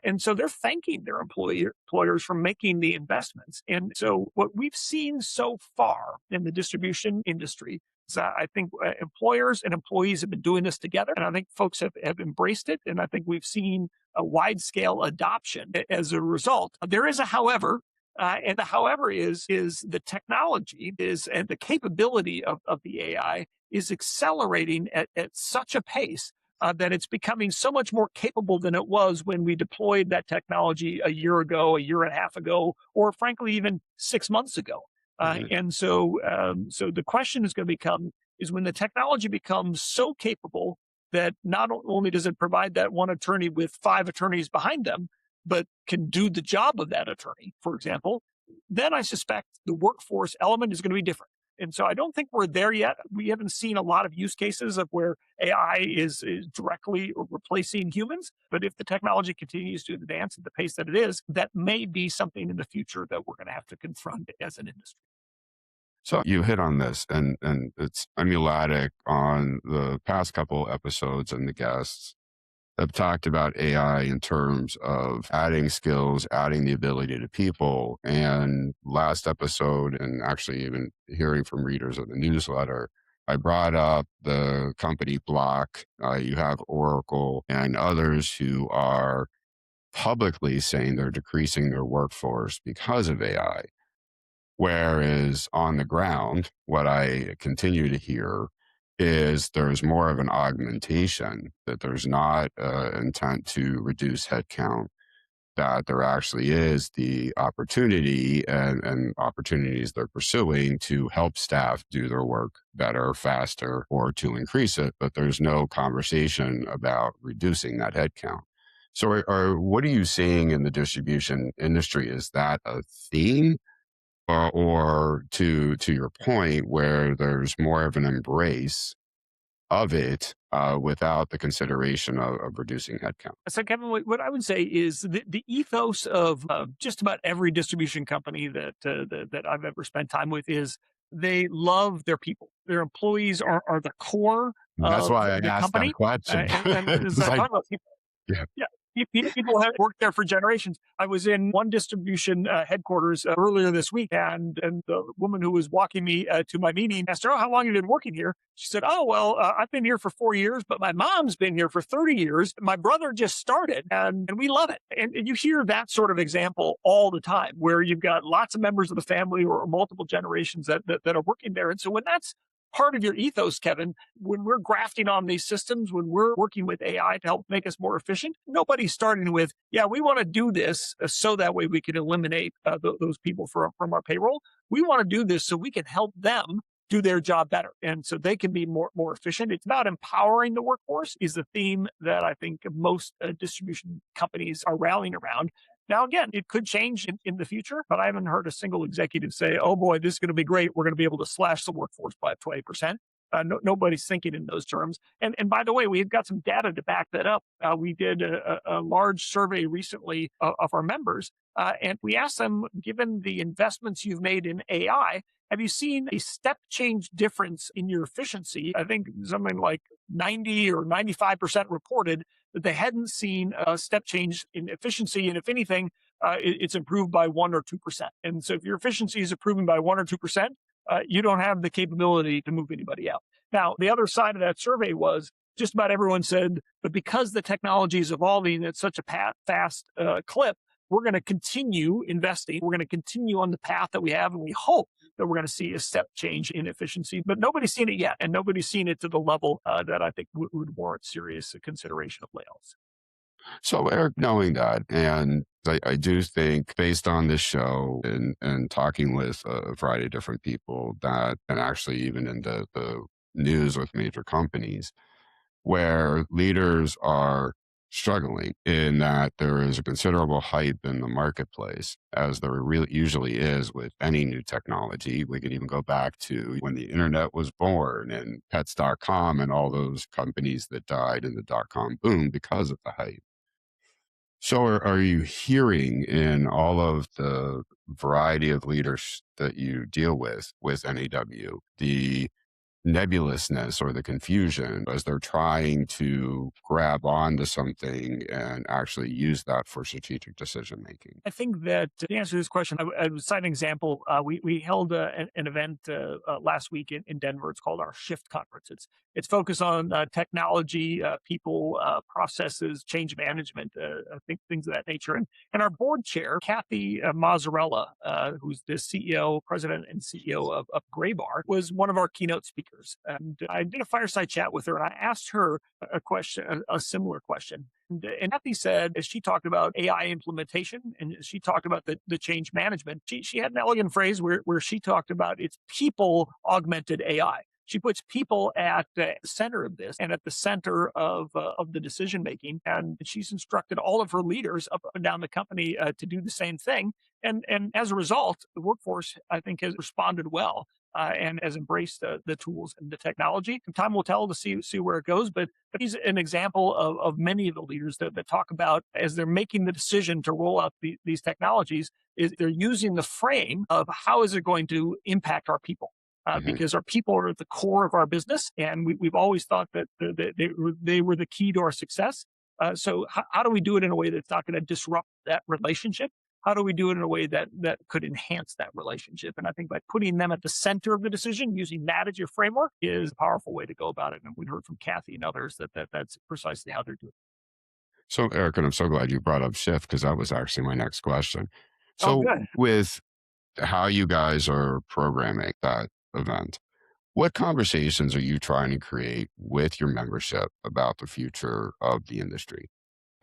And so they're thanking their employers for making the investments. And so what we've seen so far in the distribution industry, I think employers and employees have been doing this together, and I think folks have embraced it. And I think we've seen a wide scale adoption as a result. There is a however, and the however is the technology is, and the capability of the AI is accelerating at such a pace that it's becoming so much more capable than it was when we deployed that technology a year ago, a year and a half ago, or frankly, even 6 months ago. Mhm. So the question is going to become, is when the technology becomes so capable that not only does it provide that one attorney with 5 attorneys behind them, but can do the job of that attorney, for example, then I suspect the workforce element is going to be different. And so I don't think we're there yet. We haven't seen a lot of use cases of where AI is directly replacing humans. But if the technology continues to advance at the pace that it is, that may be something in the future that we're going to have to confront as an industry. So you hit on this, and it's emulatic on the past couple episodes, and the guests have talked about AI in terms of adding skills, adding the ability to people. And last episode, and actually even hearing from readers of the newsletter, I brought up the company Block. You have Oracle and others who are publicly saying they're decreasing their workforce because of AI. Whereas on the ground, what I continue to hear is there's more of an augmentation, that there's not intent to reduce headcount, that there actually is the opportunity and opportunities they're pursuing to help staff do their work better, faster, or to increase it. But there's no conversation about reducing that headcount. So, what are you seeing in the distribution industry? Is that a theme, or to your point, where there's more of an embrace of it without the consideration of reducing headcount? So, Kevin, what I would say is the ethos of just about every distribution company that I've ever spent time with is they love their people. Their employees are the core That's of why I the asked that company. question. And as It's I like, talk about people, yeah. yeah, people have worked there for generations. I was in one distribution headquarters earlier this week, and the woman who was walking me to my meeting asked her, "Oh, how long have you been working here?" She said, "Oh, well, I've been here for 4 years, but my mom's been here for 30 years. My brother just started, and we love it." And you hear that sort of example all the time, where you've got lots of members of the family or multiple generations that are working there. And so when that's part of your ethos, Kevin, when we're grafting on these systems, when we're working with AI to help make us more efficient, nobody's starting with, yeah, we want to do this so that way we can eliminate those people from our payroll. We want to do this so we can help them do their job better. And so they can be more efficient. It's about empowering the workforce is the theme that I think most distribution companies are rallying around. Now, again, it could change in the future, but I haven't heard a single executive say, oh boy, this is going to be great. We're going to be able to slash the workforce by 20%. Nobody's thinking in those terms. And by the way, we've got some data to back that up. We did a large survey recently of our members, and we asked them, given the investments you've made in AI, have you seen a step change difference in your efficiency? I think something like 90 or 95% reported that they hadn't seen a step change in efficiency. And if anything, it's improved by 1 or 2%. And so if your efficiency is improving by 1 or 2%, you don't have the capability to move anybody out. Now, the other side of that survey was just about everyone said, but because the technology is evolving at such a fast clip, we're going to continue investing. We're going to continue on the path that we have, and we hope that we're going to see a step change in efficiency. But nobody's seen it yet, and nobody's seen it to the level that I think would warrant serious consideration of layoffs. So, Eric, knowing that, and I do think based on this show and talking with a variety of different people that, and actually even in the news with major companies, where leaders are struggling in that there is a considerable hype in the marketplace, as there really usually is with any new technology. We could even go back to when the internet was born and pets.com and all those companies that died in the dot-com boom because of the hype. So, are you hearing in all of the variety of leaders that you deal with NAW, the nebulousness or the confusion as they're trying to grab onto something and actually use that for strategic decision making? I think that to answer this question, I would cite an example. We held an event last week in Denver. It's called our Shift Conference. It's focused on technology, people, processes, change management, I think things of that nature. And our board chair, Kathy Mazzarella, who's the CEO, president, and CEO of Graybar, was one of our keynote speakers. And I did a fireside chat with her, and I asked her a question, a similar question. And Kathy said, as she talked about AI implementation and she talked about the change management, she had an elegant phrase where she talked about it's people augmented AI. She puts people at the center of this and at the center of the decision making. And she's instructed all of her leaders up and down the company to do the same thing. And as a result, the workforce, I think, has responded well. And has embraced the tools and the technology. And time will tell to see where it goes. But he's an example of many of the leaders that talk about as they're making the decision to roll out these technologies, is they're using the frame of how is it going to impact our people. Mhm. Because our people are at the core of our business, and we've always thought that they were the key to our success. So how do we do it in a way that's not going to disrupt that relationship? How do we do it in a way that could enhance that relationship? And I think by putting them at the center of the decision, using that as your framework, is a powerful way to go about it. And we heard from Kathy and others that's precisely how they're doing it. So, Eric, and I'm so glad you brought up Shift because that was actually my next question. Oh, So, good. with how you guys are programming that event, what conversations are you trying to create with your membership about the future of the industry?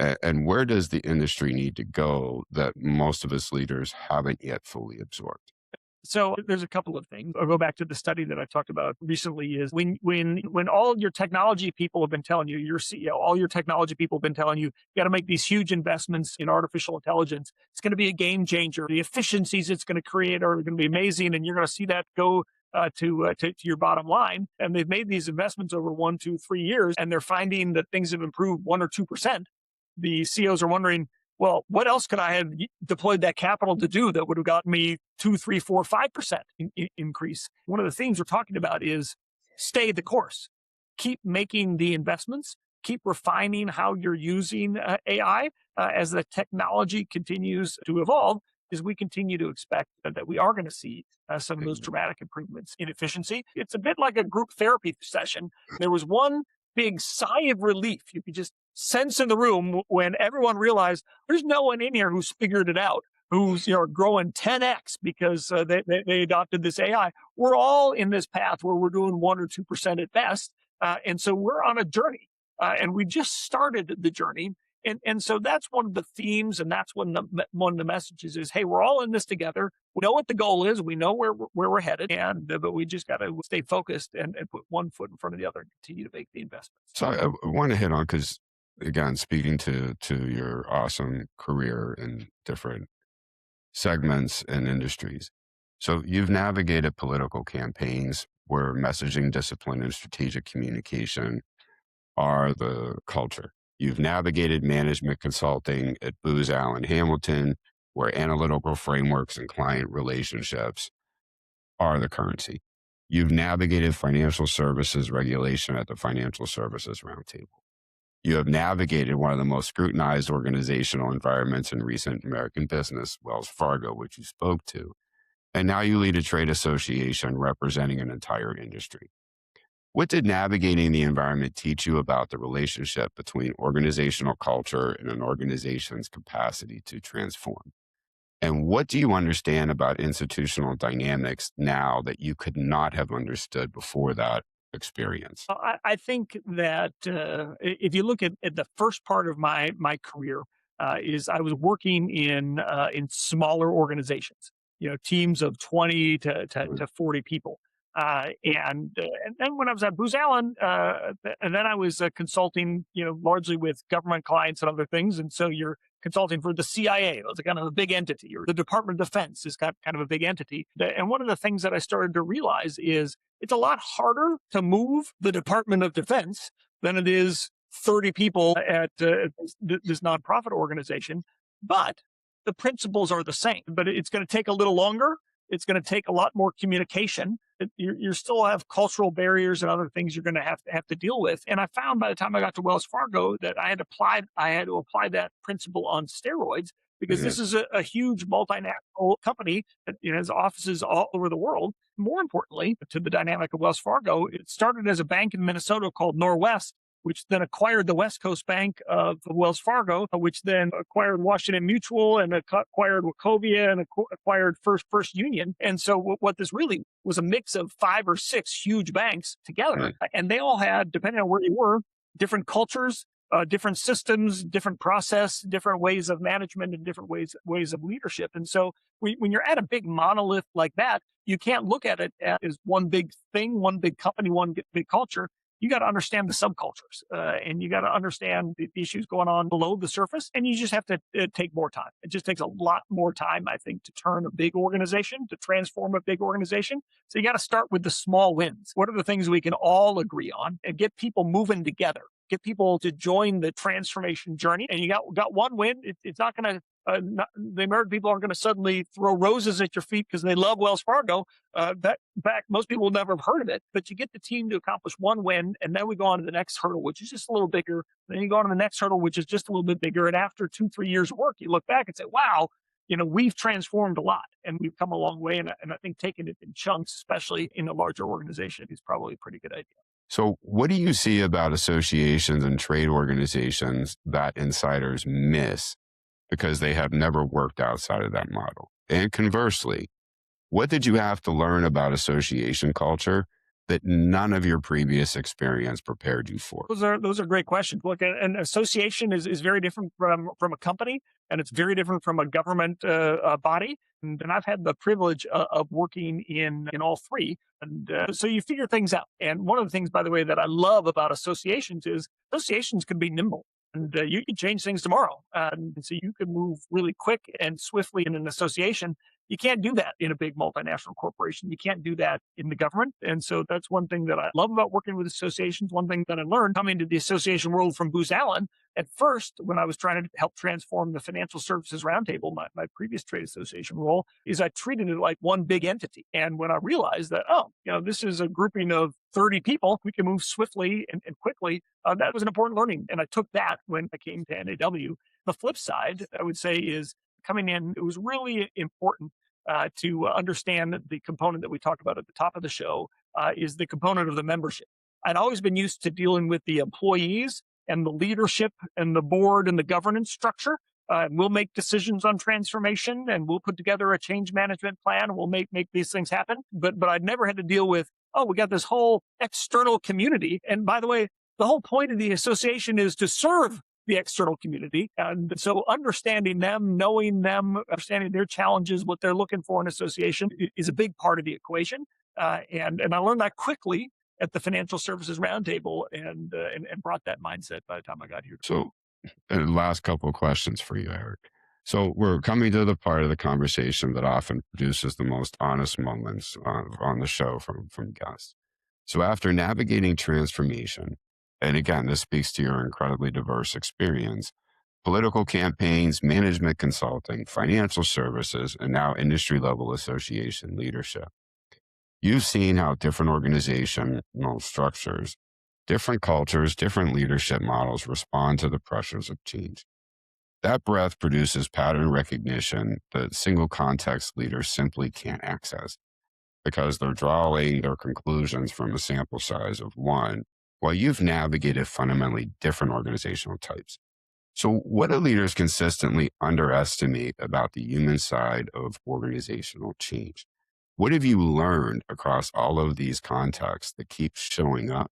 And where does the industry need to go that most of us leaders haven't yet fully absorbed? So there's a couple of things. I'll go back to the study that I talked about recently is when all your technology people have been telling you, your CEO, all your technology people have been telling you, you got to make these huge investments in artificial intelligence. It's going to be a game changer. The efficiencies it's going to create are going to be amazing. And you're going to see that go to your bottom line. And they've made these investments over 1, 2, 3 years, and they're finding that things have improved 1 or 2%. The CEOs are wondering, well, what else could I have deployed that capital to do that would have gotten me 2, 3, 4, 5% increase? One of the things we're talking about is stay the course. Keep making the investments. Keep refining how you're using AI as the technology continues to evolve, as we continue to expect that we are going to see some of those dramatic improvements in efficiency. It's a bit like a group therapy session. There was one big sigh of relief you could just sense in the room when everyone realized there's no one in here who's figured it out, who's growing 10x because they adopted this AI. We're all in this path where we're doing 1 or 2% at best, and so we're on a journey, and we just started the journey. And so that's one of the themes, and that's one of the messages is, hey, we're all in this together. We know what the goal is. We know where we're headed, but we just got to stay focused and put one foot in front of the other and continue to make the investments. So I want to hit on, because again, speaking to your awesome career in different segments and industries. So you've navigated political campaigns where messaging discipline and strategic communication are the culture. You've navigated management consulting at Booz Allen Hamilton, where analytical frameworks and client relationships are the currency. You've navigated financial services regulation at the Financial Services Roundtable. You have navigated one of the most scrutinized organizational environments in recent American business, Wells Fargo, which you spoke to. And now you lead a trade association representing an entire industry. What did navigating the environment teach you about the relationship between organizational culture and an organization's capacity to transform? And what do you understand about institutional dynamics now that you could not have understood before that experience? I think that if you look at the first part of my career, is I was working in smaller organizations, teams of 20 to 40 people. And then when I was at Booz Allen, and then I was consulting, largely with government clients and other things. And so you're consulting for the CIA. That's kind of a big entity, or the Department of Defense is kind of a big entity. And one of the things that I started to realize is it's a lot harder to move the Department of Defense than it is 30 people at this nonprofit organization. But the principles are the same, but it's going to take a little longer. It's going to take a lot more communication. You still have cultural barriers and other things you're going to have to deal with. And I found by the time I got to Wells Fargo that I had to apply that principle on steroids, because this is a huge multinational company that has offices all over the world. More importantly, to the dynamic of Wells Fargo, it started as a bank in Minnesota called Norwest, which then acquired the West Coast Bank of Wells Fargo, which then acquired Washington Mutual and acquired Wachovia and acquired First Union. And so what this really was a mix of 5 or 6 huge banks together. And they all had, depending on where you were, different cultures, different systems, different process, different ways of management, and different ways of leadership. And so when you're at a big monolith like that, you can't look at it as one big thing, one big company, one big culture. You got to understand the subcultures, and you got to understand the issues going on below the surface. And you just have to take more time. It just takes a lot more time, I think, to turn a big organization, to transform a big organization. So you got to start with the small wins. What are the things we can all agree on and get people moving together? Get people to join the transformation journey. And you got one win. It's not going to, the American people aren't going to suddenly throw roses at your feet because they love Wells Fargo. Most people will never have heard of it, but you get the team to accomplish one win, and then we go on to the next hurdle, which is just a little bigger. Then you go on to the next hurdle, which is just a little bit bigger. And after 2, 3 years of work, you look back and say, wow, we've transformed a lot and we've come a long way. And I think taking it in chunks, especially in a larger organization, is probably a pretty good idea. So what do you see about associations and trade organizations that insiders miss because they have never worked outside of that model? And conversely, what did you have to learn about association culture that none of your previous experience prepared you for? Those are great questions. Look, an association is very different from a company, and it's very different from a government body. And I've had the privilege of working in all three, and so you figure things out. And one of the things, by the way, that I love about associations is associations can be nimble. And you can change things tomorrow. And so you can move really quick and swiftly in an association. You can't do that in a big multinational corporation. You can't do that in the government. And so that's one thing that I love about working with associations. One thing that I learned coming to the association world from Booz Allen, at first, when I was trying to help transform the Financial Services Roundtable, my previous trade association role, is I treated it like one big entity. And when I realized that, this is a grouping of 30 people, we can move swiftly and quickly, that was an important learning. And I took that when I came to NAW. The flip side, I would say, is coming in, it was really important to understand the component that we talked about at the top of the show, is the component of the membership. I'd always been used to dealing with the employees and the leadership and the board and the governance structure. We'll make decisions on transformation, and we'll put together a change management plan. We'll make these things happen. But I'd never had to deal with, we got this whole external community. And by the way, the whole point of the association is to serve the external community. And so understanding them, knowing them, understanding their challenges, what they're looking for in association is a big part of the equation. And I learned that quickly at the Financial Services Roundtable and brought that mindset by the time I got here. So, last couple of questions for you, Eric. So we're coming to the part of the conversation that often produces the most honest moments on the show from guests. So after navigating transformation, and again, this speaks to your incredibly diverse experience, political campaigns, management consulting, financial services, and now industry level association leadership. You've seen how different organizational structures, different cultures, different leadership models respond to the pressures of change. That breadth produces pattern recognition that single context leaders simply can't access because they're drawing their conclusions from a sample size of one, while you've navigated fundamentally different organizational types. So what do leaders consistently underestimate about the human side of organizational change? What have you learned across all of these contexts that keeps showing up,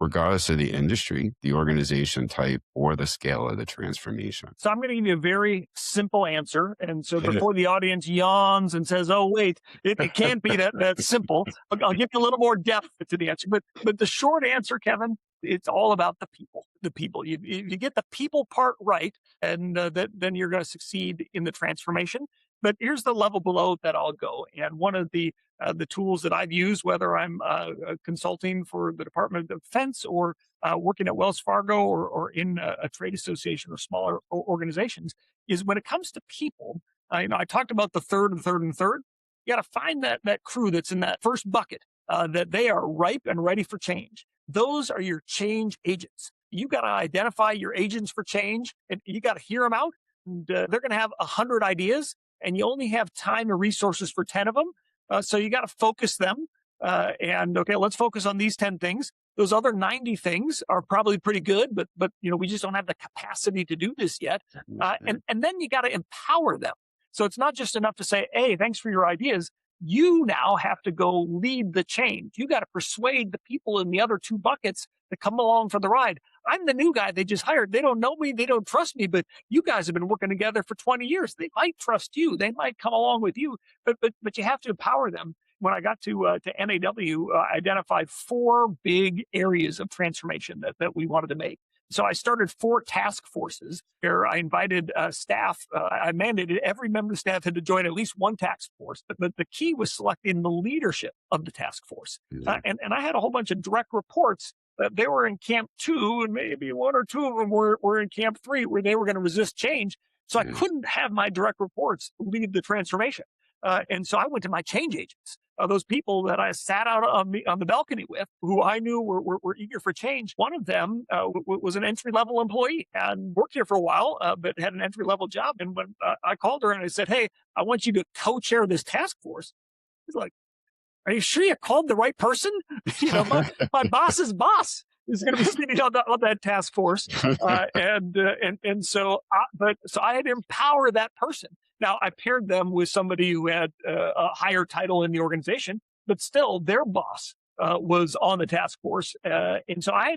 regardless of the industry, the organization type, or the scale of the transformation? So I'm going to give you a very simple answer. And so before the audience yawns and says, oh, wait, it can't be that simple, I'll give you a little more depth to the answer. But the short answer, Kevin, it's all about the people. The people. You get the people part right, and then you're going to succeed in the transformation. But here's the level below that I'll go. And one of the tools that I've used, whether I'm consulting for the Department of Defense or working at Wells Fargo or in a trade association or smaller organizations, is when it comes to people. I talked about the third and third and third. You got to find that crew that's in that first bucket, that they are ripe and ready for change. Those are your change agents. You got to identify your agents for change, and you got to hear them out. And, they're going to have 100 ideas, and you only have time and resources for 10 of them. So you got to focus them. Okay, let's focus on these 10 things. Those other 90 things are probably pretty good, but we just don't have the capacity to do this yet. And then you got to empower them. So it's not just enough to say, hey, thanks for your ideas. You now have to go lead the change. You got to persuade the people in the other two buckets to come along for the ride. I'm the new guy they just hired. They don't know me. They don't trust me, but you guys have been working together for 20 years. They might trust you. They might come along with you, but you have to empower them. When I got to NAW, I identified 4 big areas of transformation that we wanted to make. So I started 4 task forces where I invited staff. I mandated every member of staff had to join at least one task force. But the key was selecting the leadership of the task force. And I had a whole bunch of direct reports. They were in camp 2, and maybe 1 or 2 of them were in camp 3, where they were going to resist change. So I couldn't have my direct reports lead the transformation. And so I went to my change agents. Those people that I sat out on the balcony with, who I knew were eager for change. One of them was an entry-level employee and worked here for a while, but had an entry-level job. And when I called her and I said, hey, I want you to co-chair this task force, he's like, are you sure you called the right person? My boss's boss is going to be sitting on that task force. So I had to empower that person. Now, I paired them with somebody who had a higher title in the organization, but still their boss was on the task force. And so I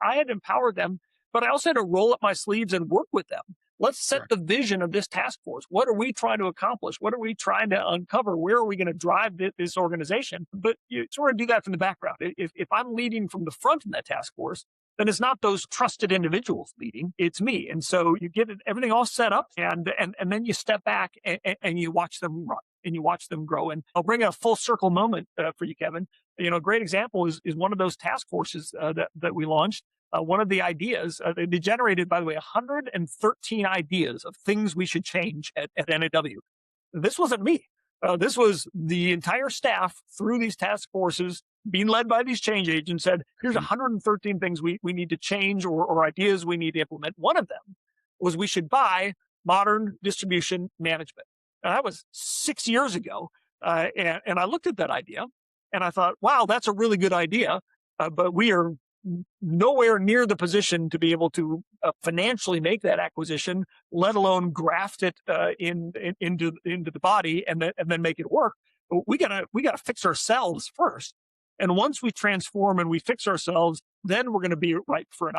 had to empower them, but I also had to roll up my sleeves and work with them. Let's set the vision of this task force. What are we trying to accomplish? What are we trying to uncover? Where are we going to drive this organization? But you sort of do that from the background. If I'm leading from the front in that task force, then it's not those trusted individuals leading, it's me. And so you get everything all set up, and then you step back and you watch them run and you watch them grow. And I'll bring a full circle moment for you, Kevin. You know, a great example is one of those task forces that we launched. One of the ideas, they generated, by the way, 113 ideas of things we should change at NAW. This wasn't me. This was the entire staff through these task forces being led by these change agents said, here's 113 things we need to change or ideas we need to implement. One of them was we should buy modern distribution management. Now, that was 6 years ago. And I looked at that idea and I thought, wow, that's a really good idea. But we are nowhere near the position to be able to financially make that acquisition, let alone graft it into the body and then make it work. But we gotta fix ourselves first. And once we transform and we fix ourselves, then we're going to be ripe for an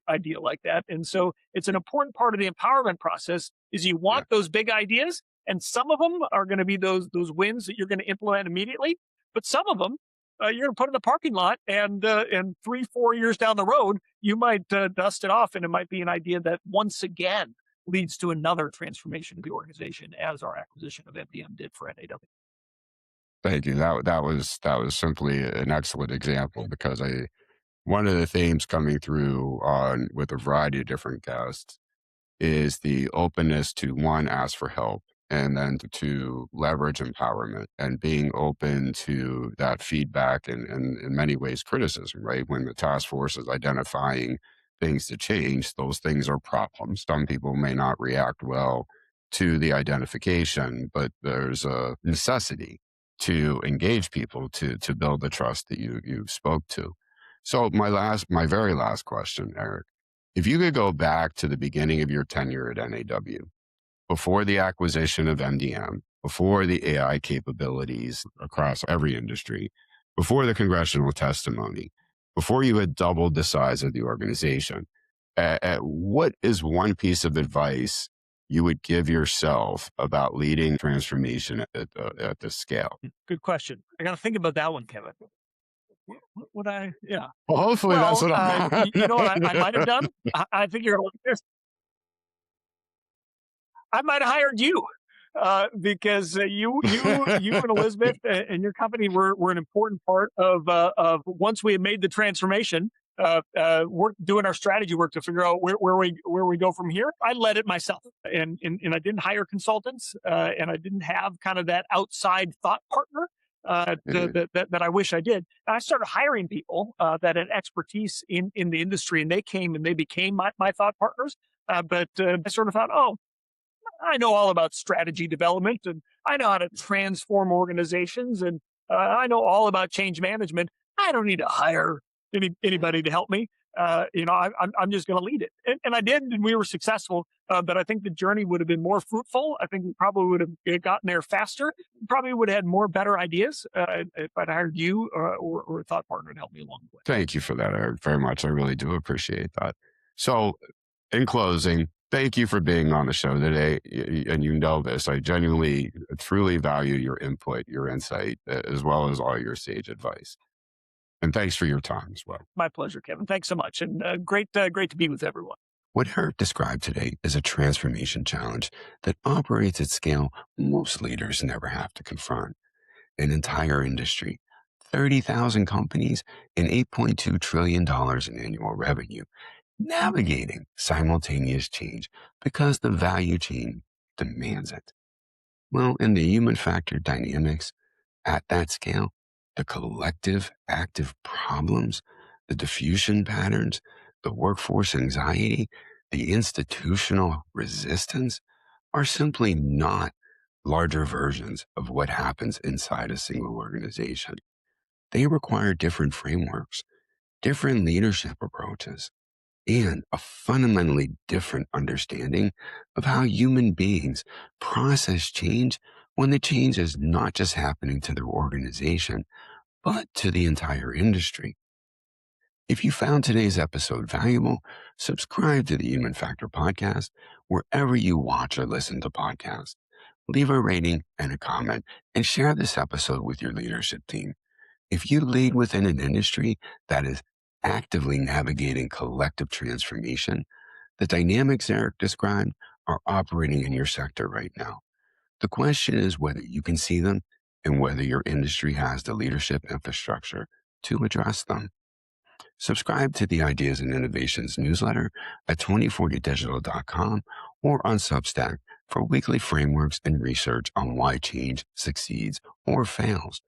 idea like that. And so it's an important part of the empowerment process is you want those big ideas, and some of them are going to be those wins that you're going to implement immediately. But some of them you're going to put in the parking lot, and 3-4 years down the road, you might dust it off, and it might be an idea that once again leads to another transformation of the organization, as our acquisition of MDM did for NAW. Thank you. That was simply an excellent example, because one of the themes coming through on with a variety of different guests is the openness to, one, ask for help, and then to leverage empowerment and being open to that feedback and in many ways criticism, right? When the task force is identifying things to change, those things are problems. Some people may not react well to the identification, but there's a necessity to engage people to build the trust that you spoke to. So my very last question, Eric, if you could go back to the beginning of your tenure at NAW, before the acquisition of MDM, before the AI capabilities across every industry, before the congressional testimony, before you had doubled the size of the organization, what is one piece of advice you would give yourself about leading transformation at this scale? Good question. I got to think about that one, Kevin. What would yeah. Well, hopefully that's what I'm you know what I might have done? I think you're I might have hired you because you and Elizabeth and your company were an important part of once we had made the transformation, doing our strategy work to figure out where we go from here. I led it myself, and I didn't hire consultants, and I didn't have kind of that outside thought partner that I wish I did. And I started hiring people that had expertise in the industry, and they came and they became my thought partners. But I sort of thought, oh, I know all about strategy development, and I know how to transform organizations, and I know all about change management. I don't need to hire anybody to help me. I'm just going to lead it. And I did, and we were successful. But I think the journey would have been more fruitful. I think we probably would have gotten there faster. Probably would have had more better ideas if I'd hired you or a thought partner to help me along the way. Thank you for that, Eric, very much. I really do appreciate that. So in closing, thank you for being on the show today. And you know this, I genuinely, truly value your input, your insight, as well as all your sage advice. And thanks for your time as well. My pleasure, Kevin. Thanks so much. And great to be with everyone. What Eric described today is a transformation challenge that operates at scale most leaders never have to confront. An entire industry, 30,000 companies, and $8.2 trillion in annual revenue, navigating simultaneous change because the value chain demands it. Well, in the human factor dynamics at that scale, the collective active problems, the diffusion patterns, the workforce anxiety, the institutional resistance are simply not larger versions of what happens inside a single organization. They require different frameworks, different leadership approaches, and a fundamentally different understanding of how human beings process change when the change is not just happening to their organization, but to the entire industry. If you found today's episode valuable, subscribe to the Human Factor podcast wherever you watch or listen to podcasts. Leave a rating and a comment and share this episode with your leadership team. If you lead within an industry that is actively navigating collective transformation, the dynamics Eric described are operating in your sector right now. The question is whether you can see them and whether your industry has the leadership infrastructure to address them. Subscribe to the Ideas and Innovations newsletter at 2040digital.com or on Substack for weekly frameworks and research on why change succeeds or fails.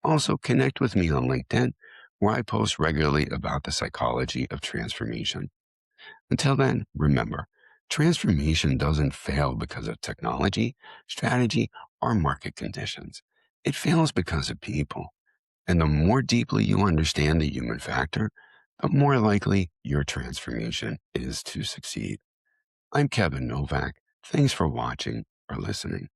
Also, connect with me on LinkedIn, where I post regularly about the psychology of transformation. Until then, remember, transformation doesn't fail because of technology, strategy, or market conditions. It fails because of people. And the more deeply you understand the human factor, the more likely your transformation is to succeed. I'm Kevin Novak. Thanks for watching or listening.